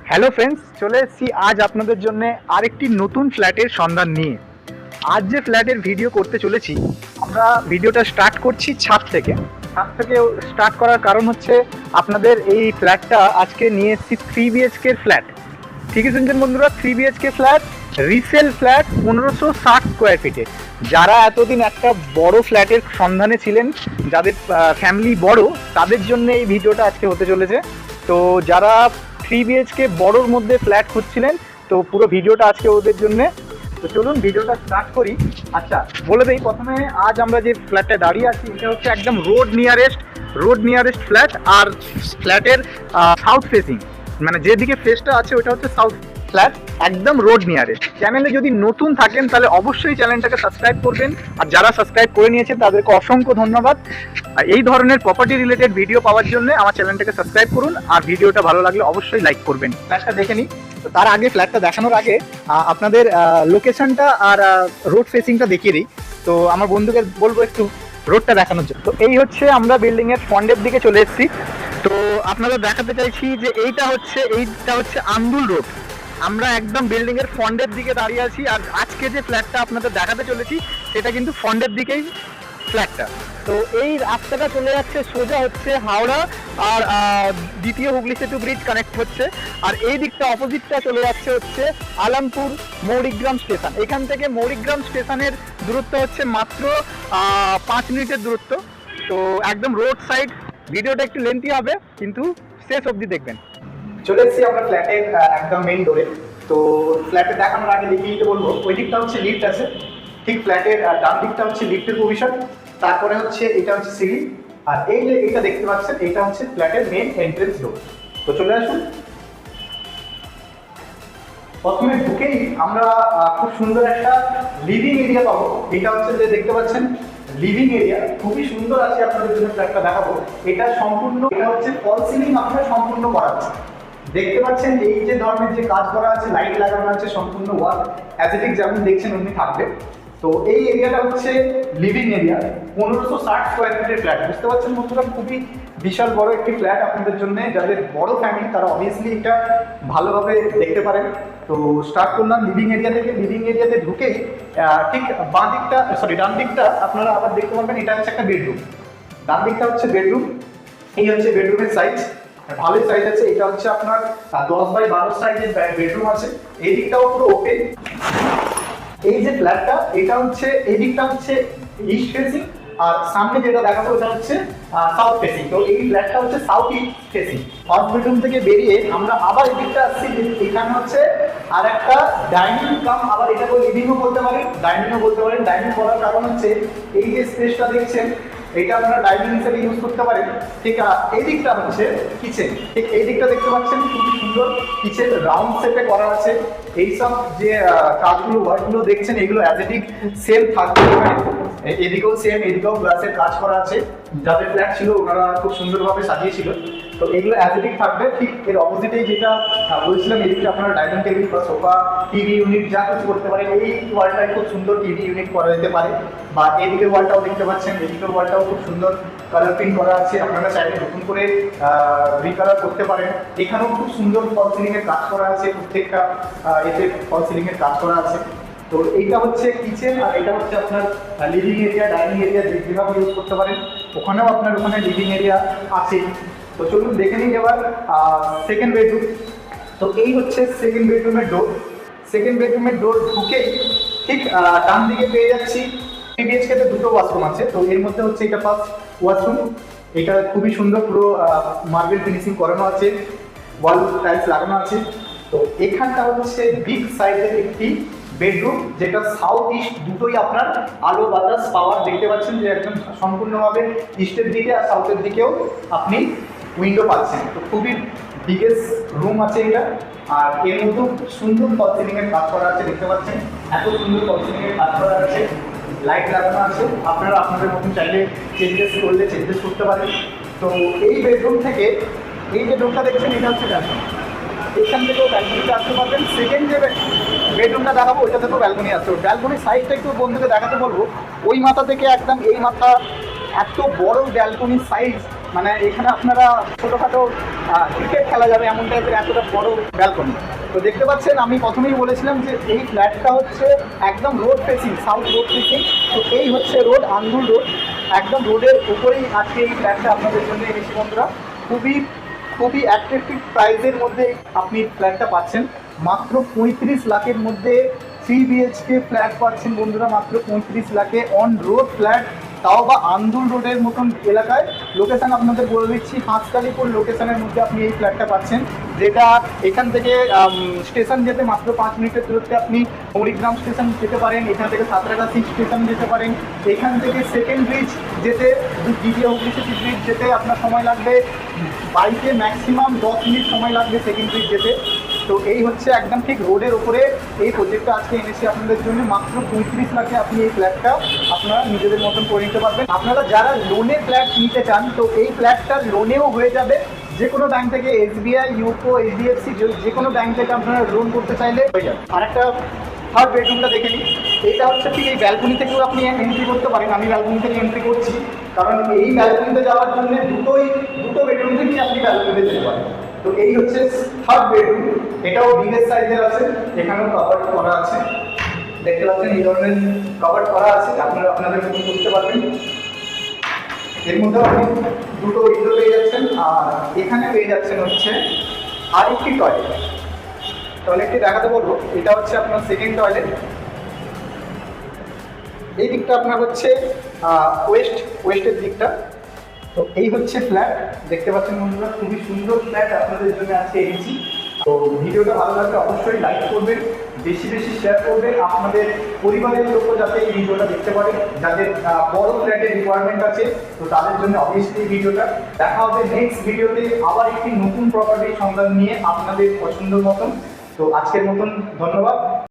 Hello friends, চলে এসেছি আজ আপনাদের জন্য আরেকটি নতুন ফ্ল্যাটের সন্ধান নিয়ে। আজ যে ফ্ল্যাটের ভিডিও করতে চলেছি, আমরা ভিডিওটা স্টার্ট করছি ছাদ থেকে। ছাদ থেকে স্টার্ট করার কারণ হচ্ছে আপনাদের এই ফ্ল্যাটটা আজকে নিয়ে এসেছি 3 BHK ফ্ল্যাট। ঠিকই শুনছেন বন্ধুরা, 3 BHK flat, resale flat 1560 square ফিটে। যারা এতদিন একটা বড় ফ্ল্যাটের সন্ধানে ছিলেন, যাদের ফ্যামিলি বড়, তাদের জন্য এই ভিডিওটা আজকে হতে চলেছে। তো যারা 3 BHK বড়োর মধ্যে ফ্ল্যাট খুঁজছিলেন, তো পুরো ভিডিওটা আজকে ওদের জন্যে। তো চলুন ভিডিওটা স্টার্ট করি। আচ্ছা, বলে দিই প্রথমে, আজ আমরা যে ফ্ল্যাটটা দাঁড়িয়ে আছি এটা হচ্ছে একদম রোড নিয়ারেস্ট ফ্ল্যাট। আর ফ্ল্যাটের সাউথ ফেসিং, মানে যেদিকে ফেসটা আছে ওটা হচ্ছে সাউথ ফ্ল্যাট, একদম রোড নিয়ারেস্ট। চ্যানেলে যদি নতুন থাকেন তাহলে অবশ্যই চ্যানেলটাকে সাবস্ক্রাইব করবেন, আর যারা সাবস্ক্রাইব করে নিয়েছেন তাদেরকে অসংখ্য ধন্যবাদ। আর এই ধরনের প্রপার্টি রিলেটেড ভিডিও পাওয়ার জন্য আমার চ্যানেলটাকে সাবস্ক্রাইব করুন, আর ভিডিওটা ভালো লাগলে অবশ্যই লাইক করবেন। ফ্ল্যাটটা দেখে নিই। তো তার আগে, ফ্ল্যাটটা দেখানোর আগে আপনাদের লোকেশনটা আর রোড ফেসিংটা দেখিয়ে দিই। তো আমার বন্ধুকে বলবো একটু রোডটা দেখানোর জন্য। তো এই হচ্ছে আমরা বিল্ডিংয়ের ফ্রন্টের দিকে চলে এসেছি। তো আপনাদের দেখাতে চাইছি যে এইটা হচ্ছে আন্দুল রোড। আমরা একদম বিল্ডিংয়ের ফ্রন্টের দিকে দাঁড়িয়ে আছি, আর আজকে যে ফ্ল্যাটটা আপনাদের দেখাতে চলেছি সেটা কিন্তু ফ্রন্টের দিকেই ফ্ল্যাটটা। তো এই রাস্তাটা চলে যাচ্ছে সোজা হচ্ছে হাওড়া, আর দ্বিতীয় হুগলি সেতু ব্রিজ কানেক্ট হচ্ছে। আর এই দিকটা অপোজিটটা চলে যাচ্ছে হচ্ছে আলামপুর মৌরিগ্রাম স্টেশন। এখান থেকে মৌরিগ্রাম স্টেশনের দূরত্ব হচ্ছে মাত্র 5 মিনিটের দূরত্ব। তো একদম রোড সাইড। ভিডিওটা একটু লেন্থি হবে, কিন্তু শেষ অবধি দেখবেন। চলে এসেছি আমরা ফ্ল্যাটের একদম মেইন ডোরে। তো ফ্ল্যাটে দেখানোর আগে দেখিয়ে দিতে বলবো, ওই দিকটা হচ্ছে লিফট আছে, ঠিক ফ্ল্যাটের ডান দিকটা হচ্ছে লিফটের প্রভিশন। তারপরে হচ্ছে এটা হচ্ছে সিঁড়ি, আর এই যে এটা দেখতে পাচ্ছেন এটা হচ্ছে ফ্ল্যাটের মেইন এন্ট্রেন্স ডোর। তো চলে আসুন। প্রথমে ঢুকেই আমরা খুব সুন্দর একটা লিভিং এরিয়া পাবো। এটা হচ্ছে যে দেখতে পাচ্ছেন লিভিং এরিয়া, খুবই সুন্দর আছে। আপনাদের জন্য ফ্ল্যাটটা দেখাবো। এটা হচ্ছে ফল সিলিং আপনার সম্পূর্ণ করা আছে। দেখতে পাচ্ছেন এই যে ধরনের যে কাজ করা আছে, লাইট লাগানো আছে, সম্পূর্ণ ওয়াল অ্যাজেটিক যেমন দেখছেন অমনি থাকবে। তো এই এরিয়াটা হচ্ছে লিভিং এরিয়া, 1560 স্কোয়ার ফিটের ফ্ল্যাট। বুঝতে পারছেন বন্ধুরা, খুবই বিশাল বড় একটি ফ্ল্যাট আপনাদের জন্য। যাদের বড় ফ্যামিলি তারা অবভিয়াসলি এটা ভালোভাবে দেখতে পারেন। তো স্টার্ট করলাম লিভিং এরিয়া থেকে। লিভিং এরিয়াতে ঢুকেই ঠিক ডান দিকটা আপনারা আবার দেখতে পারবেন, এটা হচ্ছে একটা বেডরুম। ডান দিকটা হচ্ছে বেডরুম। এই হচ্ছে বেডরুমের সাইজ, ভালোই সাইজ আছে। এটা হচ্ছে আপনার 10x12 সাইজের বেডরুম আছে। এই দিকটাও পুরো ওপেন। এই যে ফ্ল্যাটটা, এই দিকটা হচ্ছে ইস্ট ফেসিং, আর সামনে যেটা দেখাবো এটা হচ্ছে সাউথ ফেসিং। তো এই ফ্ল্যাটটা হচ্ছে south east facing. First bedroom থেকে বেরিয়ে আমরা আবার এই দিকটা আসছি। এখানে হচ্ছে আর একটা ডাইনিং কাম, আবার এটাকে লিভিংও বলতে পারেন, ডাইনিংও বলতে পারেন। ডাইনিং করার কারণ হচ্ছে এই যে স্পেসটা দেখছেন, এটা আপনারা ডাইনিং হিসেবে ইউজ করতে পারেন। ঠিক এই দিকটা হচ্ছে কিচেন। ঠিক এই দিকটা দেখতে পাচ্ছেন, খুবই সুন্দর কিচেন, রাউন্ড শেপে করা আছে। এইসব যে কাজগুলো, ওয়ার্কগুলো দেখছেন, এগুলো অ্যাজেটিক সেম থাকবে এখানে। এদিকেও সেম, এদিকেও গ্লাসের কাজ করা আছে। যাদের ফ্ল্যাট ছিল ওনারা খুব সুন্দরভাবে সাজিয়েছিল। তো এগুলো অ্যাজেটিক থাকবে। ঠিক এর অপোজিটেই যেটা বলছিলাম, এদিকে আপনারা ডাইনিং টেবিল বা সোফা, টিভি ইউনিট যা কিছু করতে পারেন। এই ওয়ালটায় খুব সুন্দর টিভি ইউনিট করা যেতে পারে। বা এদিকের ওয়ালটাও দেখতে পাচ্ছেন, এদিকের ওয়ালটাও খুব সুন্দর কালার প্রিন্ট করা আছে। আপনারা চাইলে নতুন করে রিকালার করতে পারেন। এখানেও খুব সুন্দর ফল সিলিং এর কাজ করা আছে, প্রত্যেকটা এতে ফল সিলিং এর কাজ করা আছে। তো এইটা হচ্ছে কিচেন, আর এটা হচ্ছে আপনার লিভিং এরিয়া, ডাইনিং এরিয়া যেভাবে ইউজ করতে পারেন। ওখানেও আপনার ওখানে লিভিং এরিয়া আছে। তো চলুন দেখে নিন এবার সেকেন্ড বেডরুম। তো এই হচ্ছে সেকেন্ড বেডরুমের ডোর। সেকেন্ড বেডরুমের ডোর ঢুকেই ঠিক ডান দিকে পেয়ে যাচ্ছি 3 BHK তে দুটো ওয়াশরুম আছে। তো এর মধ্যে হচ্ছে এটা ফার্স্ট ওয়াশরুম। এটা খুবই সুন্দর, পুরো মার্বেল ফিনিশিং করানো আছে, ওয়াল টাইলস লাগানো আছে। তো এখানটা হচ্ছে বিগ সাইজের একটি বেডরুম, যেটা সাউথ ইস্ট দুটোই আপনার আলো বাতাস পাওয়ার। দেখতে পাচ্ছেন যে একদম সম্পূর্ণভাবে ইস্টের দিকে আর সাউথের দিকেও আপনি উইন্ডো পাচ্ছেন। তো খুবই বিগেস্ট রুম আছে এটা। আর এর মধ্যে সুন্দর ফল সিলিং এর কাজ করা আছে। দেখতে পাচ্ছেন এত সুন্দর ফল সিলিং এর কাজ করা আছে, লাইট লাগানো আছে। আপনারা আপনাদের মতন চাইলে চেঞ্জেস করতে পারেন। তো এই বেডরুম থেকে এই যে রুমটা দেখছেন, এটা হচ্ছে ব্যালকনি। এখান থেকেও ব্যালকনিতে আসতে পারবেন। সেকেন্ড যে বেডরুমটা দেখাবো ওইটা থেকেও ব্যালকনি আসছে। ব্যালকনির সাইজটা একটু বন্ধুকে দেখাতে বলবো। ওই মাথা থেকে একদম এই মাথা, এত বড় ব্যালকনির সাইজ মানে এখানে আপনারা ছোটোখাটো ক্রিকেট খেলা যাবে এমন টাইপের এতটা বড় ব্যালকনি। তো দেখতে পাচ্ছেন আমি প্রথমেই বলেছিলাম যে এই ফ্ল্যাটটা হচ্ছে একদম road facing, south road facing. তো এই হচ্ছে রোড, আন্দুল রোড, একদম রোডের উপরেই আজকে এই ফ্ল্যাটটা আপনাদের জন্য এনেছি বন্ধুরা। খুবই অ্যাট্রাকটিভ প্রাইসের মধ্যে আপনি ফ্ল্যাটটা পাচ্ছেন, মাত্র 35 লাখের মধ্যে 3 BHK ফ্ল্যাট পাচ্ছেন বন্ধুরা, মাত্র 35 লাখে অন রোড ফ্ল্যাট, তাও বা আন্দুল রোডের মতন এলাকায়। লোকেশান আপনাদের বলে দিচ্ছি, হাঁসকালিপুর লোকেশানের মধ্যে আপনি এই ফ্ল্যাটটা পাচ্ছেন, যেটা এখান থেকে স্টেশন যেতে মাত্র 5 মিনিটের দূরত্বে আপনি মরিগ্রাম স্টেশন যেতে পারেন, এখান থেকে সাঁতরাগাছি স্টেশন যেতে পারেন, এখান থেকে সেকেন্ড ব্রিজ যেতে, দ্বিতীয় হুগলি সেতু ব্রিজ যেতে আপনার সময় লাগবে বাইকে ম্যাক্সিমাম 10 মিনিট সময় লাগবে সেকেন্ড ব্রিজ যেতে। তো এই হচ্ছে একদম ঠিক রোডের ওপরে এই প্রজেক্টটা আজকে এনেছি আপনাদের জন্য, মাত্র 35 লাখে আপনি এই ফ্ল্যাটটা আপনারা নিজেদের মতন করে নিতে পারবেন। আপনারা যারা লোনে ফ্ল্যাট নিতে চান, তো এই ফ্ল্যাটটা লোনেও হয়ে যাবে, যে কোনো ব্যাংক থেকে, SBI, ইউকো, HDFC, যে কোনো ব্যাংক থেকে আপনারা লোন করতে চাইলে হয়ে যাবে। আর একটা থার্ড বেডরুমটা দেখে নিই। এটা হচ্ছে ঠিক এই ব্যালকনি থেকেও আপনি এন্ট্রি করতে পারেন, আমি ব্যালকনি থেকে এন্ট্রি করছি, কারণ এই ব্যালকনিতে যাওয়ার জন্য দুটো বেডরুম থেকেই আপনি ব্যালকনিতে যেতে পারেন। তো এই হচ্ছে থার্ড বেডরুম, এটাও বিগের সাইজের আছে, এখানেও কভার করা আছে, দেখতে পাচ্ছেন এই ধরনের কভার করা আছে, আপনারা আপনাদের মতো করতে পারবেন। এর মধ্যে আপনি দুটো উইন্ডো পেয়ে যাচ্ছেন, আর এখানে পেয়ে যাচ্ছেন হচ্ছে আরেকটি টয়লেটটি দেখাতে বলবো। এটা হচ্ছে আপনার সেকেন্ড টয়লেট, এই দিকটা আপনার হচ্ছে ওয়েস্টের দিকটা। তো এই হচ্ছে ফ্ল্যাট, দেখতে পাচ্ছেন বন্ধুরা, খুবই সুন্দর ফ্ল্যাট আপনাদের জন্য আজকে এনেছি। তো ভিডিওটা ভালো লাগলে অবশ্যই লাইক করবেন, বেশি শেয়ার করবেন, আপনাদের পরিবারের লোকও যাতে এই ভিডিওটা দেখতে পারে, যাদের বড় ফ্ল্যাটের রিকোয়ারমেন্ট আছে, তো তাদের জন্য অবভিয়াসলি এই ভিডিওটা। দেখা হবে নেক্সট ভিডিওতে আবার একটি নতুন প্রপার্টির সন্ধান নিয়ে আপনাদের পছন্দের মতন। তো আজকের মতন ধন্যবাদ।